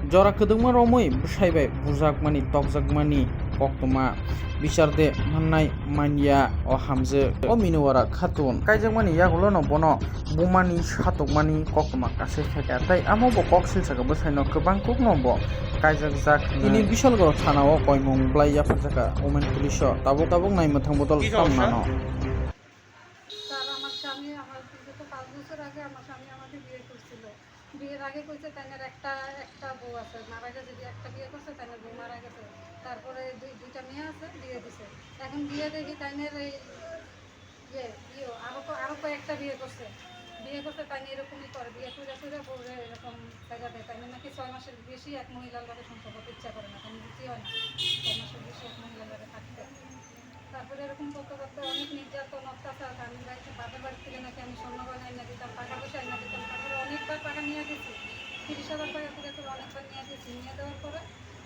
जरा खोदोंमोन रमै बुसायबाय बुरजागमानि तकजागमानि कक्तमा बिचारदे माननाय मानिया अ हामजो अ मिनुवारा खातुन कायजागमानि यागुलो न बनो बुमानि सातकमानि कक्तमा कासे थाका ताई आमोबो कक सिलसाखौ बोसायनो गोबां कुक नम्बो कायजाक जाक इनि बिशालगड़ थानाव कयमं ब्लाइ याफोर जाका ओमेन पुलिस ताबुक ताबुक नायमो थांबो दल तामनानो স্যার আমার স্বামী আমার বিগত 5 বছর আগে আমার স্বামী আমাকে বিয়ে করছিল। বিয়ের আগে কইছে তাইনের একটা বউ আছে, মারা গেছে, যে একটা বিয়ে করছে তাইনের বউ মারা গেছে। তারপরে দুইটা মেয়ে আছে, বিয়ে দিছে। এখন বিয়ে দেখি তাইনের এই আরো কয়েকটা বিয়ে করছে। বিয়ে করতে তাই এরকমই করে, বিয়ে করে বউরে এরকম জায়গা দেয়। তাই নাকি 6 মাসের বেশি এক মহিলার লগে সংসার করতে ইচ্ছা করে না, তাই বুঝতেই হয় না 6 মাসের বেশি এক মহিলার লগে থাকতে। তারপরে এরকম করতে করতে অনেক নির্যাতন অত্যাচার। আমি বাড়িতে বাপের বাড়ি থেকে নাকি আমি স্বর্ণ গয়না এনে দিতাম, টাকা পয়সা এনে দিতাম। তারপরে অনেকবার টাকা নিয়ে গেছি, 30,000 টাকা থেকে তো অনেকবার নিয়ে গেছি। নিয়ে দেওয়ার পরে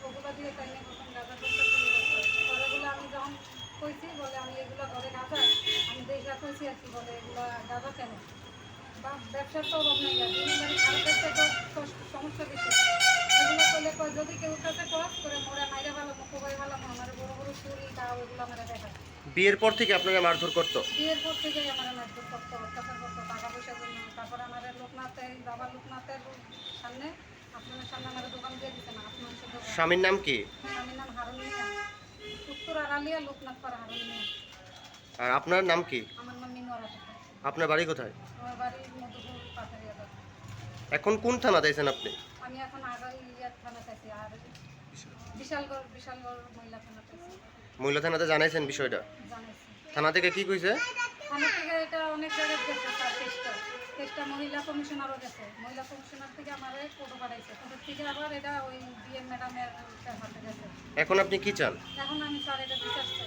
ওগুলো দিয়ে তাই নিয়ে প্রথম গাঁজা করতে শুরু করতে। পরেগুলো আমি যখন কইছি, বলে আমি এগুলো ঘরে গাঁজা আমি দেখা কইছি আর কি, বলে এগুলো গাঁজা কেন, বা ব্যবসার তো অভাব নেই, দুনিয়াদারি খারাপের থেকে তো সমস্যা বেশি। এগুলো করলে যদি কেউ কাছে ক্রস করে মোড়ে মাইরে ভালো মুখো ভাই ভালো আমার বড় বড় চুরি দাও এগুলো আমার দেখায়। বিয়ের পর থেকে আপনাকে মারধর করতো? বিয়ের পর থেকেই আমার মারধর করতো, অত্যাচার করতো টাকা পয়সার জন্য। তারপর আমার লোকনাথে বাবার লোকনাথের সামনে আপনার সামনে আমার দোকান দিয়ে দিতে না, আপনার দোকান। স্বামীর নাম কি? স্বামীর নাম হারুন মিয়া, উত্তর আড়ালিয়া লোকনাথ পাড়া হারুন মিয়া। আর আপনার নাম কি? আমার নাম মিনুয়ারা। আপনার বাড়ি কোথায়? আমার বাড়ি মধুপুর পাথারিয়া। এখন কোন থানাতে আছেন আপনি? আমি এখন আগাই থানাতে আছি, আর বিশালগড় মহিলা থানাতে আছি। মহিলা থানাতে জানাইছেন বিষয়টা? জানাইছি। থানা থেকে কি কইছে? থানা থেকে এটা অনেক জায়গায় গেছে স্যার, কেসটা মহিলা কমিশনারও গেছে। মহিলা কমিশনার থেকে আমার ফটো পাঠাইছে, ফটো থেকে আবার এটা ওই বিএম ম্যাডামের হাতে গেছে। এখন আপনি কি চান? এখন আমি স্যার এটা বিচার চাই।